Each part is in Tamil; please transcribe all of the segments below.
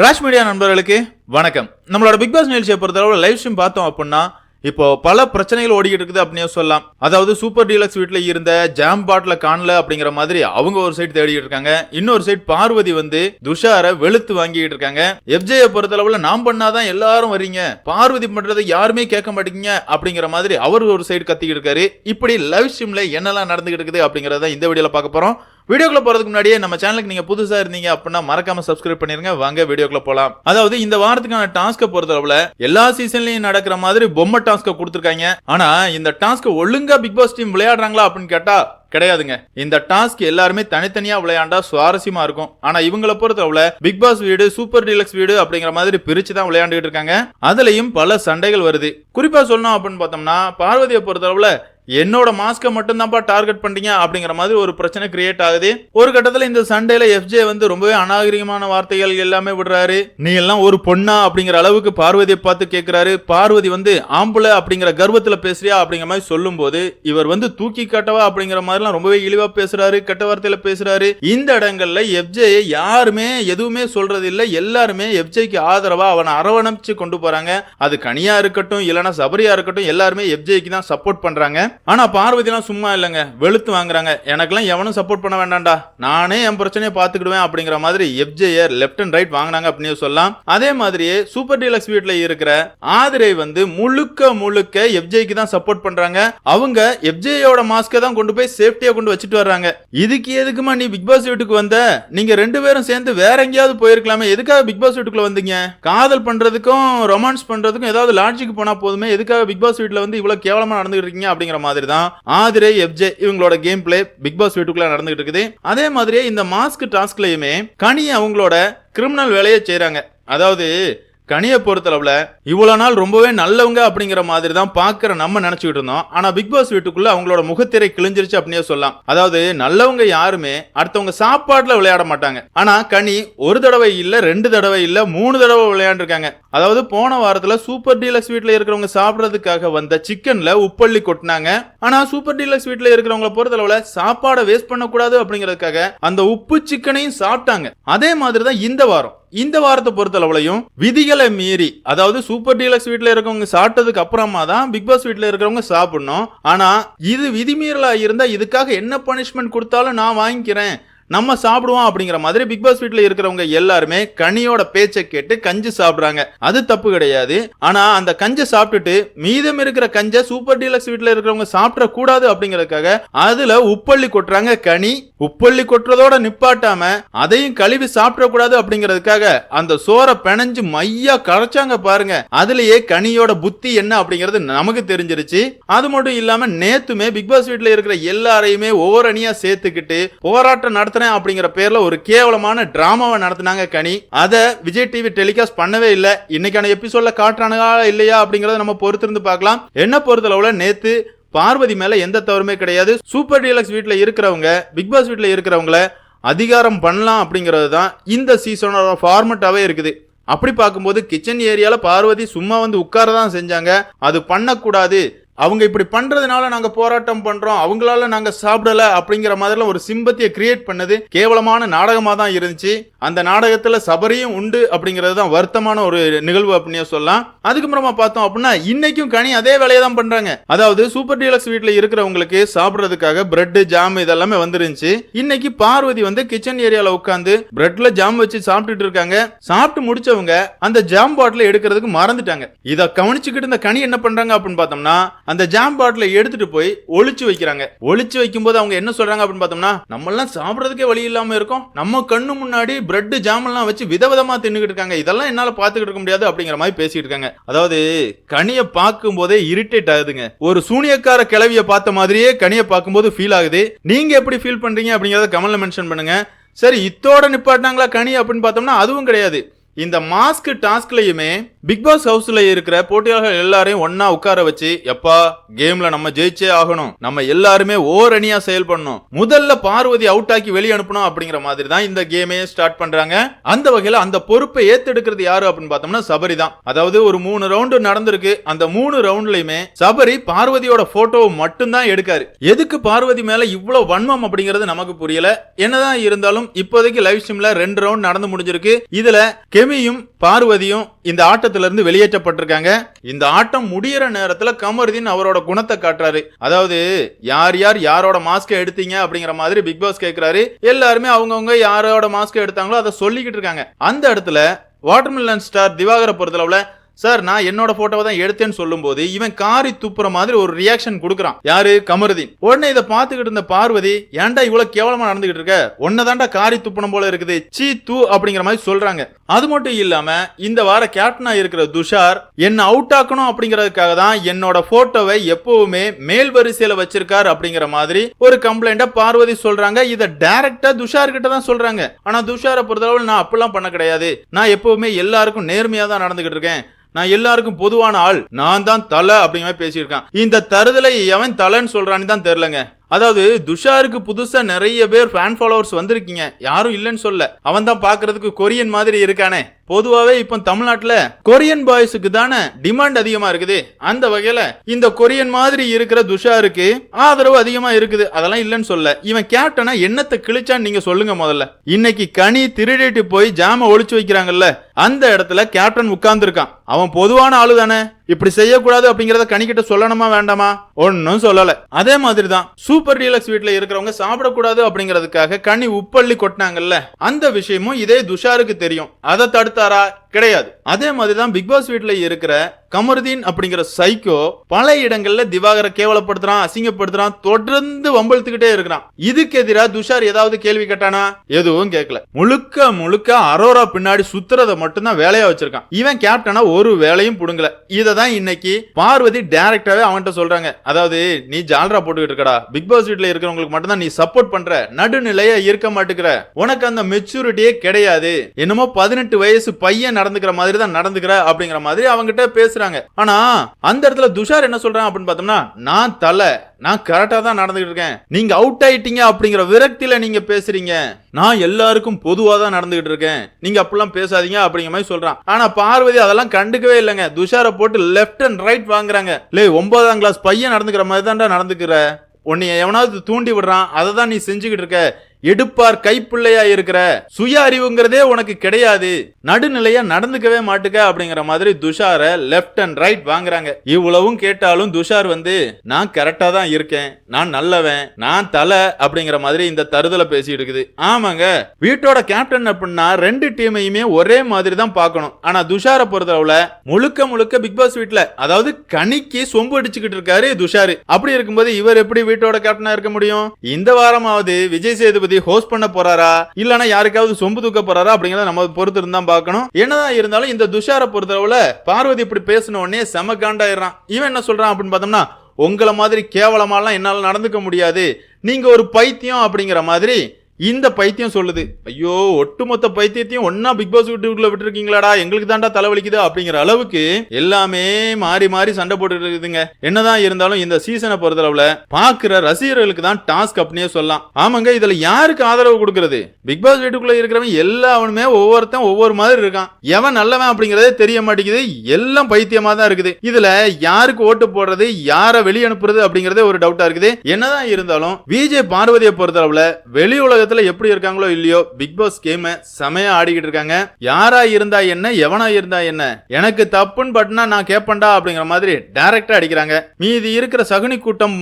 ராஷ் மீடியா நண்பர்களுக்கு வணக்கம். நம்மளோட பிக் பாஸ் நிகழ்ச்சியை பொறுத்தளவு லைவ் ஸ்ட்ரீம் பார்த்தோம் அப்படின்னா இப்போ பல பிரச்சனைகள் ஓடிக்கிட்டு இருக்குது அப்படின்னு சொல்லலாம். அதாவது சூப்பர் டீலக்ஸ் வீட்டுல இருந்த ஜாம் பாட்டில காணல அப்படிங்கிற மாதிரி அவங்க ஒரு சைடு தேடிட்டு இருக்காங்க. இன்னொரு சைடு பார்வதி வந்து துஷாரை வெளுத்து வாங்கிட்டு இருக்காங்க. எஃப்ஜேயை பொறுத்தளவுல நாம் பண்ணாதான் எல்லாரும் வரீங்க, பார்வதி பண்றதை யாருமே கேட்க மாட்டீங்க அப்படிங்கிற மாதிரி அவர் ஒரு சைடு கத்திக்கிட்டு இருக்காரு. இப்படி லைவ் ஸ்ட்ரீம்ல என்னெல்லாம் நடந்துகிட்டு இருக்குது அப்படிங்கறத இந்த வீடியோல பார்க்க போறோம். வீடியோக்குள்ள போறதுக்கு முன்னாடியே நம்ம சேனலுக்கு நீங்க புதுசா இருந்தீங்க அப்படின்னா மறக்காம சப்ஸ்கிரைப் பண்ணிருங்க. வாங்க வீடியோக்குள்ள போலாம். அதாவது இந்த வாரத்துக்கான டாஸ்க பொறுத்தளவுல எல்லா சீசன்லயும் நடக்கிற மாதிரி பொம்மை டாஸ்க கொடுத்திருக்காங்க. ஆனா இந்த டாஸ்க் ஒழுங்கா பிக் பாஸ் டீம் விளையாடுறாங்களா அப்படின்னு கேட்டா கிடையாதுங்க. இந்த டாஸ்க் எல்லாருமே தனித்தனியா விளையாண்டா சுவாரஸ்யமா இருக்கும். ஆனா இவங்களை பொறுத்தளவுல பிக் பாஸ் வீடு, சூப்பர் டீலக்ஸ் வீடு அப்படிங்கிற மாதிரி பிரிச்சு தான் விளையாண்டுட்டு இருக்காங்க. அதுலயும் பல சண்டைகள் வருது. குறிப்பா சொல்லணும் அப்படின்னு பார்த்தோம்னா பார்வதியை பொறுத்தளவுல என்னோட மாஸ்க மட்டும் தான்ப்பா டார்கெட் பண்றீங்க அப்படிங்கிற மாதிரி ஒரு பிரச்சனை கிரியேட் ஆகுது. ஒரு கட்டத்துல இந்த சண்டையில எஃப்ஜே வந்து ரொம்பவே அநாகரிகமான வார்த்தைகள் எல்லாமே விடுறாரு. நீ எல்லாம் ஒரு பொண்ணா அப்படிங்கிற அளவுக்கு பார்வதியை பார்த்து கேட்கிறாரு. பார்வதி வந்து ஆம்பளை அப்படிங்கிற கர்வத்துல பேசுறியா அப்படிங்கிற மாதிரி சொல்லும் போது இவர் வந்து தூக்கி காட்டவா அப்படிங்கிற மாதிரி எல்லாம் ரொம்பவே இழிவா பேசுறாரு, கெட்ட வார்த்தையில பேசுறாரு. இந்த இடங்கள்ல எஃப்ஜே யாருமே எதுவுமே சொல்றது இல்ல. எல்லாருமே எஃப்ஜேக்கு ஆதரவா அவனை அரவணைச்சு கொண்டு போறாங்க. அது கனியா இருக்கட்டும் இல்லனா சபரியா இருக்கட்டும், எல்லாருமே எஃப்ஜேக்கு தான் சப்போர்ட் பண்றாங்க. ஆனா பார்வதி எல்லாம் சும்மா இல்லங்க, வெளுத்து வாங்குறாங்க. எனக்கெல்லாம் எவனும் சப்போர்ட் பண்ண வேண்டாம்டா, நானே என் பிரச்சனையை பாத்துக்கிடுவேன் அப்படிங்கிற மாதிரி எஃப்ஜே லெப்ட் அண்ட் ரைட் வாங்கினாங்க அப்படின்னு சொல்லலாம். அதே மாதிரியே சூப்பர் டீலக்ஸ் வீட்ல இருக்கிற ஆதிரை வந்து முழுக்க எஃப்ஜேக்கு தான் சப்போர்ட் பண்றாங்க. அவங்க எஃப்ஜேயோட மாஸ்க தான் கொண்டு போய் சேஃப்டியா கொண்டு வச்சுட்டு வர்றாங்க. இதுக்கு எதுக்குமா நீ பிக் பாஸ் வீட்டுக்கு வந்த? நீங்க ரெண்டு பேரும் சேர்ந்து வேற எங்கேயாவது போயிருக்கலாமே, எதுக்காக பிக் பாஸ் வீட்டுக்குள்ள வந்தீங்க? காதல் பண்றதுக்கும் ரொமான்ஸ் பண்றதுக்கும் ஏதாவது லாட்ஜுக்கு போனா போதுமே, எதுக்காக பிக் பாஸ் வீட்ல வந்து இவ்வளவு கேவலமா நடந்துட்டு இருக்கீங்க அப்படிங்கிற மாதிரி தான் ஆதிரை, எஃப்ஜே இவங்களோட கேம் பிளே பிக் பாஸ் வீட்டுக்குள்ள நடந்துட்டு இருக்குது. அதே மாதிரியே இந்த மாஸ்க் டாஸ்க்லயுமே கனி அவங்களோட கிரிமினல் வேலையை செய்றாங்க. அதாவது கனியை பொறுத்தளவுல இவ்வளவு நாள் ரொம்பவே நல்லவங்க அப்படிங்கிற மாதிரி தான் பாக்குற நம்ம நினைச்சுக்கிட்டு இருந்தோம். ஆனா பிக் பாஸ் வீட்டுக்குள்ள அவங்களோட முகத்திரை கிழிஞ்சிருச்சு அப்படின்னே சொல்லலாம். அதாவது நல்லவங்க யாருமே அடுத்தவங்க சாப்பாட்டுல விளையாட மாட்டாங்க. ஆனா கனி ஒரு தடவை இல்ல, ரெண்டு தடவை இல்ல, 3 தடவை விளையாண்டுருக்காங்க. அதாவது போன வாரத்துல சூப்பர் டீலக்ஸ் வீட்டுல இருக்கிறவங்க சாப்பிடறதுக்காக வந்த சிக்கன்ல உப்பள்ளி கொட்டினாங்க. ஆனா சூப்பர் டீலக்ஸ் வீட்டுல இருக்கிறவங்கள பொறுத்தளவுல சாப்பாடை வேஸ்ட் பண்ணக்கூடாது அப்படிங்கறதுக்காக அந்த உப்பு சிக்கனையும் சாப்பிட்டாங்க. அதே மாதிரிதான் இந்த வாரத்தை பொறுத்தளவுலையும் விதிகளை மீறி, அதாவது சூப்பர் டீலக்ஸ் வீட்டுல இருக்கவங்க சாப்பிட்டதுக்கு அப்புறமா தான் பிக் பாஸ் வீட்டுல இருக்கிறவங்க சாப்பிடணும். ஆனா இது விதிமீறலா இருந்தா இதுக்காக என்ன பனிஷ்மெண்ட் கொடுத்தாலும் நான் வாங்கிக்கிறேன், நம்ம சாப்பிடுவோம் அப்படிங்கிற மாதிரி பிக் பாஸ் வீட்டுல இருக்கிறவங்க எல்லாருமே கனியோட பேச்சை கேட்டு கஞ்சி சாப்பிடுறாங்க. அது தப்பு கிடையாது. ஆனா அந்த கஞ்சை சாப்பிட்டுட்டு மீதம் இருக்கிற கஞ்சை சூப்பர் டீலக்ஸ் வீட்டுல இருக்கிறவங்க சாப்பிட கூடாது அப்படிங்கறதுக்காக அதுல உப்பள்ளி கொட்டுறாங்க. கனி உப்பள்ளி கொட்டுறதோட நிப்பாட்டாம அதையும் கழுவி சாப்பிட கூடாது அப்படிங்கறதுக்காக அந்த சோறை பிணைஞ்சு மையா கரைச்சாங்க பாருங்க. அதுலயே கனியோட புத்தி என்ன அப்படிங்கிறது நமக்கு தெரிஞ்சிருச்சு. அது மட்டும் இல்லாம நேத்துமே பிக் பாஸ் வீட்டுல இருக்கிற எல்லாரையுமே ஒவ்வொரு அணியா சேர்த்துக்கிட்டு போராட்டம் நடத்துறேன் அப்படிங்கிற பேர்ல ஒரு கேவலமான டிராமாவை நடத்தினாங்க கனி. அத விஜய் டிவி டெலிகாஸ்ட் பண்ணவே இல்ல. இன்னைக்கான எபிசோட்ல காட்டுறானுங்களா இல்லையா அப்படிங்கறத நம்ம பொறுத்திருந்து பார்க்கலாம். என்ன பொறுத்தளவுல நேத்து பார்வதி மேல எந்த தவறுமே கிடையாது. சூப்பர் டீலக்ஸ் வீட்டுல இருக்கிறவங்க பிக் பாஸ் வீட்டுல இருக்கிறவங்கள அதிகாரம் பண்ணலாம் அப்படிங்கிறது தான் இந்த சீசனோட ஃபார்மட்டாவே இருக்குது. அப்படி பார்க்கும்போது கிச்சன் ஏரியால பார்வதி சும்மா வந்து உட்காரதான் செஞ்சாங்க. அது பண்ணக்கூடாது, அவங்க இப்படி பண்றதுனால நாங்க போராட்டம் பண்றோம், அவங்களால நாங்க சாப்பிடல அப்படிங்கிற மாதிரி ஒரு சிம்பத்தியை கிரியேட் பண்ணது கேவலமான நாடகமா தான் இருந்துச்சு. அந்த நாடகத்துல சபரியும் உண்டு அப்படிங்கிறது தான் வருத்தமான ஒரு நிகழ்வு அப்படின்னு சொல்லலாம். அதுக்கப்புறமா பார்த்தோம் அப்படின்னா இன்னைக்கும் கனி அதே வேலையை தான் பண்றாங்க. அதாவது சூப்பர் டீலக்ஸ் வீட்டுல இருக்கிறவங்களுக்கு சாப்பிடறதுக்காக பிரெட், ஜாம் இதெல்லாமே வந்துருந்துச்சு. இன்னைக்கு பார்வதி வந்து கிச்சன் ஏரியால உட்காந்து பிரெட்ல ஜாம் வச்சு சாப்பிட்டுட்டு இருக்காங்க. சாப்பிட்டு முடிச்சவங்க அந்த ஜாம் பாட்டில எடுக்கிறதுக்கு மறந்துட்டாங்க. இத கவனிச்சுக்கிட்டு இந்த கனி என்ன பண்றாங்க அப்படின்னு பார்த்தோம்னா அந்த ஜாம் பாட்டில எடுத்துட்டு போய் ஒளிச்சு வைக்கிறாங்க. ஒளிச்சு வைக்கும் போது அவங்க என்ன சொல்றாங்க அப்படின்னு பார்த்தோம்னா, நம்ம எல்லாம் சாப்பிடறதுக்கே வழி இல்லாம இருக்கும், நம்ம கண்ணு முன்னாடி பிரெட் ஜாம் எல்லாம் வச்சு விதவிதமா தின்னுகிட்டு இருக்காங்க, இதெல்லாம் என்னால பாத்துக்கிட்டு இருக்க முடியாது அப்படிங்கிற மாதிரி பேசிட்டு இருக்காங்க. அதாவது கனியை பார்க்கும் போதே இரிட்டேட் ஆகுதுங்க. ஒரு சூனியக்கார கிளவிய பார்த்த மாதிரியே கனியை பார்க்கும் போது ஃபீல் ஆகுது. நீங்க எப்படி ஃபீல் பண்றீங்க அப்படிங்கறத கமெண்ட்ல மென்ஷன் பண்ணுங்க. சரி, இத்தோட நிப்பாட்டினாங்களா கனி அப்படின்னு பார்த்தோம்னா அதுவும் கிடையாது. இந்த மாஸ்க் டாஸ்க்லயுமே பிக் பாஸ் ஹவுஸ்ல இருக்கிற போட்டியாளர்கள் எல்லாரையும் ஒன்னா உட்கார வச்சு, எப்பா கேம்ல நம்ம ஜெயிச்சே ஆகணும், நம்ம எல்லாருமே ஓரணியா செயல்படணும், முதல்ல பார்வதி அவுட் ஆக்கி வெளியே அனுப்பணும் அப்படிங்கிற மாதிரி தான் இந்த கேமே ஸ்டார்ட் பண்றாங்க. அந்த வகையில அந்த பொறுப்பை ஏத்தெடுக்கிறது யாரு அப்படின்னு பார்த்தோம்னா சபரி தான். அதாவது ஒரு 3 ரவுண்டு நடந்திருக்கு. அந்த 3 ரவுண்ட்லயுமே சபரி பார்வதியோட போட்டோ மட்டும் தான் எடுக்காரு. எதுக்கு பார்வதி மேல இவ்வளவு வன்மம் அப்படிங்கிறது நமக்கு புரியல. என்னதான் இருந்தாலும் இப்போதைக்கு லைவ் ஸ்ட்ரீம்ல 2 ரவுண்ட் நடந்து முடிஞ்சிருக்கு. இதுல எமியும் பார்வதியும் இந்த ஆட்டத்திலிருந்து வெளியேற்றப்பட்டிருக்காங்க. இந்த ஆட்டம் முடியற நேரத்துல கமருதீன் அவரோட குணத்தை காட்டுறாரு. அதாவது யார் யார் யாரோட மாஸ்க் எடுத்தீங்க அப்படிங்கிற மாதிரி பிக் பாஸ் கேட்கிறாரு. எல்லாருமே அவங்கவுங்க யாரோட மாஸ்க் எடுத்தாங்களோ அதை சொல்லிக்கிட்டு இருக்காங்க. அந்த இடத்துல வாட்டர்மெலன் ஸ்டார் திவாகரை பொறுத்தளவுல சார் நான் என்னோட போட்டோவை தான் எடுத்தேன்னு சொல்லும் போது இவன் காரி துப்புற மாதிரி ஒரு ரியாக்ஷன் கொடுக்குறான். யாரு? கமருதீன். உடனே இதை பார்த்துக்கிட்டு இருந்த பார்வதி ஏன்டா இவ்வளவு கேவலமா நடந்துகிட்டு இருக்க, ஒன்னதாண்டா காரி துப்பணும் போல இருக்குது, சீ தூ அப்படிங்கிற மாதிரி சொல்றாங்க. அது மட்டும் இல்லாம இந்த வார கேப்டனா இருக்கிற துஷார் என்ன அவுட் ஆக்கணும் அப்படிங்கறதுக்காக தான் என்னோட போட்டோவை எப்பவுமே மேல் வரிசையில வச்சிருக்காரு அப்படிங்கிற மாதிரி ஒரு கம்ப்ளைண்ட பார்வதி சொல்றாங்க. இதை டைரக்டா துஷார் கிட்ட தான் சொல்றாங்க. ஆனா துஷாரை பொறுத்தளவு நான் அப்படிலாம் பண்ண கிடையாது, நான் எப்பவுமே எல்லாருக்கும் நேர்மையா தான் நடந்துகிட்டு இருக்கேன், நான் எல்லாருக்கும் பொதுவான ஆள், நான் தான் தலை அப்படிங்கிற பேசியிருக்கான். இந்த தருதலை எவன் தலைன்னு சொல்றான்னு தான் தெரியலங்க. அதாவது துஷாருக்கு புதுசா நிறைய பேர் ஃபேன் ஃபாலோவர்ஸ் வந்திருக்கீங்க, யாரும் இல்லைன்னு சொல்ல. அவன் தான் பாக்குறதுக்கு கொரியன் மாதிரி இருக்கானே. பொதுவாவே இப்ப தமிழ்நாட்டுல கொரியன் பாய்ஸுக்கு தானே டிமாண்ட் அதிகமா இருக்குது. அந்த வகையில இந்த கொரியன் மாதிரி இருக்கிற துஷாருக்கு ஆதரவு அதிகமா இருக்குது, அதெல்லாம் இல்லைன்னு சொல்ல. இவன் கேப்டனா என்னத்தை கிழிச்சான்னு நீங்க சொல்லுங்க முதல்ல. இன்னைக்கு கனி திருடிட்டு போய் ஜாம ஒளிச்சு வைக்கிறாங்கல்ல, அந்த இடத்துல கேப்டன் உட்கார்ந்து இருக்கான். அவன் பொதுவான ஆளு தானே, இப்படி செய்யக்கூடாது அப்படிங்கறத கனிக்கிட்ட சொல்லணுமா வேண்டாமா? ஒன்னும் சொல்லல. அதே மாதிரி தான் சூப்பர் டீலக்ஸ் வீட்ல இருக்கிறவங்க சாப்பிடக்கூடாது அப்படிங்கறதுக்காக கனி உப்பள்ளி கொட்டினாங்கல்ல, அந்த விஷயமும் இதே துஷாருக்கு தெரியும். அதை தடுத்தாரா? கிடையாது. அதே மாதிரி தான் பிக் பாஸ் வீட்ல இருக்கிற கமருதீன் அப்படிங்கிற சைக்கோ பல இடங்கள்ல திவாகரை கேவலப்படுத்துறான், அசிங்கப்படுத்துறான், தொடர்ந்து வம்பழுத்துக்கிட்டே இருக்கிறான். இதுக்கு எதிராக துஷார் ஏதாவது கேள்வி கேட்டானா? எதுவும் கேட்கல. முழுக்க முழுக்க அரோரா பின்னாடி சுத்துறத மட்டும்தான் வேலையா வச்சிருக்கான். இவன் கேப்டனா ஒரு வேலையும் புடுங்கல. இததான் இன்னைக்கு பார்வதி டைரக்டாவே அவன்கிட்ட சொல்றாங்க. அதாவது நீ ஜால்ரா போட்டுக்கிட்டு இருக்கடா, பிக் பாஸ் வீட்ல இருக்கிறவங்களுக்கு மட்டும் தான் நீ சப்போர்ட் பண்ற, நடுநிலையா இருக்க மாட்டுக்கிற, உனக்கு அந்த மெச்சூரிட்டியே கிடையாது, என்னமோ 18 வயசு பையன் நடந்துக்கிற மாதிரி தான் நடந்துக்கிற அப்படிங்கிற மாதிரி அவங்கிட்ட பேசுறாங்க. ஆனா அந்த இடத்துல துஷார் என்ன சொல்றான் அப்படின்னு பார்த்தோம்னா, நான் தலை, நான் கரெக்டா தான் நடந்துகிட்டு இருக்கேன், நீங்க அவுட் ஆயிட்டீங்க அப்படிங்கிற விரக்தியில நீங்க பேசுறீங்க, நான் எல்லாருக்கும் பொதுவா தான் நடந்துகிட்டு இருக்கேன், நீங்க அப்படிலாம் பேசாதீங்க அப்படிங்கிற மாதிரி சொல்றான். ஆனா பார்வதி அதெல்லாம் கண்டுக்கவே இல்லைங்க. துஷாரை போட்டு லெஃப்ட் அண்ட் ரைட் வாங்குறாங்க. 9ஆம் கிளாஸ் பையன் நடந்துக்கிற மாதிரி தான்டா நடந்துக்கிற, உன்னை எவனாவது தூண்டி விடுறான், அதை தான் நீ செஞ்சுக்கிட்டு இருக்க, எடுப்பார் கைப்பிள்ளையா இருக்கிற, சுய அறிவுங்கிறதே உனக்கு கிடையாது, நடுநிலையா நடந்துக்கவே மாட்டுக்க அப்படிங்கிற மாதிரி துஷார லெஃப்ட் அண்ட் ரைட் வாங்குறாங்க. இவ்வளவும் கேட்டாலும் துஷார் நான் கரெக்டா தான் இருக்கேன், நான் நல்லவன், நான் தலை அப்படிங்கிற மாதிரி இந்த தருதலை பேசிட்டு இருக்குது. ஆமாங்க, வீட்டோட கேப்டன் அப்படின்னா ரெண்டு டீமையுமே ஒரே மாதிரி தான் பார்க்கணும். ஆனா துஷாரை பொறுத்தளவுல முழுக்க முழுக்க பிக் பாஸ் வீட்ல, அதாவது கனிக்கு சொம்பு அடிச்சுக்கிட்டு இருக்காரு துஷார். அப்படி இருக்கும்போது இவர் எப்படி வீட்டோட கேப்டனா இருக்க முடியும்? இந்த வாரமாவது விஜய் சேதுபதி ஹோஸ்ட் பண்ண போறாரா, இல்லனா யாருக்காவது சொம்பு தூக்க போறாரா அப்படிங்கறத நம்ம பொறுத்து இருந்தா பார்க்கணும். என்னதான் இருந்தாலும் இந்த துஷாரை பொறுத்தளவுல பார்வதி இப்படி பேசின உடனே செம காண்டாயிடுறான். இவன் என்ன சொல்றான் அப்படின்னு பார்த்தோம்னா, உங்களை மாதிரி கேவலமாலாம் என்னால நடந்துக்க முடியாது, நீங்க ஒரு பைத்தியம் அப்படிங்கிற மாதிரி இந்த பைத்தியம் சொல்லுது. ஐயோ, ஒட்டுமொத்த பைத்தியத்தையும் ஒன்னா பிக் பாஸ் வீட்டுக்குள்ள விட்டுருக்கீங்களாடா, எங்களுக்கு தாண்டா தலைவலிக்குது அப்படிங்கிற அளவுக்கு எல்லாமே மாறி மாறி சண்டை போட்டு இருக்குதுங்க. என்னதான் இருந்தாலும் இந்த சீசனை பொறுத்தளவுல பாக்குற ரசிகர்களுக்கு தான் டாஸ்க் அப்படியே சொல்லலாம். ஆமாங்க, இதுல யாருக்கு ஆதரவு கொடுக்கறது? பிக் பாஸ் வீட்டுக்குள்ள இருக்கிறவன் எல்லாவனுமே ஒவ்வொருத்தன் ஒவ்வொரு மாதிரி இருக்கான். எவன் நல்லவன் அப்படிங்கறதே தெரிய மாட்டேங்குது, எல்லாம் பைத்தியமா தான் இருக்குது. இதுல யாருக்கு ஓட்டு போடுறது, யாரை வெளியே அனுப்புறது அப்படிங்கறதே ஒரு டவுட்டா இருக்குது. என்னதான் இருந்தாலும் விஜய் பார்வதியை பொறுத்தளவுல வெளி உலகத்துல எப்படி இருக்காங்களோ இல்லையோ, பிக் பாஸ் கேம் செமையா ஆடிக்கிட்டு இருக்காங்க. யாரா இருந்தா என்ன, எவனா இருந்தா என்ன, எனக்கு தப்புன்னு பட்டுனா நான் கேப்பண்டா அப்படிங்கிற மாதிரி டைரக்டா அடிக்கிறாங்க. மீதி இருக்கிற சகுனி கூட்டம்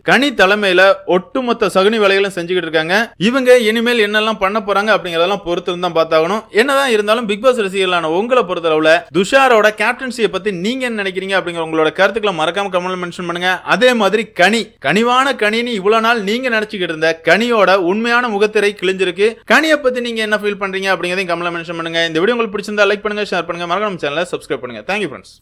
கனி தலைமையில ஒட்டுமொத்த சகுனி வேலைகளும் செஞ்சுக்கிட்டு இருக்காங்க. இவங்க இனிமேல் என்னெல்லாம் பண்ண போறாங்க அப்படிங்கறதெல்லாம் பொறுத்து இருந்தா பார்த்தாகணும். என்னதான் இருந்தாலும் பிக் பாஸ் ரசிகர்களான உங்களை பொறுத்தளவுல துஷாரோட கேப்டன்சியை பத்தி நீங்க என்ன நினைக்கிறீங்க அப்படிங்கிற உங்களோட கருத்துக்களை மறக்காம கமெண்ட்ல மென்ஷன் பண்ணுங்க. அதே மாதிரி கனிவான கனின்னு இவ்வளவு நாள் நீங்க நினைச்சுக்கிட்டு இருந்த கனியோட உண்மையான முகத்திரை கிழிஞ்சிருக்கு. கனியை பத்தி நீங்க என்ன ஃபீல் பண்றீங்க அப்படிங்கறதையும் கமெண்ட்ல மென்ஷன் பண்ணுங்க. இந்த வீடியோ உங்களுக்கு பிடிச்சிருந்தா லைக் பண்ணுங்க, ஷேர் பண்ணுங்க, மறக்காம சேனலை சப்ஸ்கிரைப் பண்ணுங்க. Thank you friends.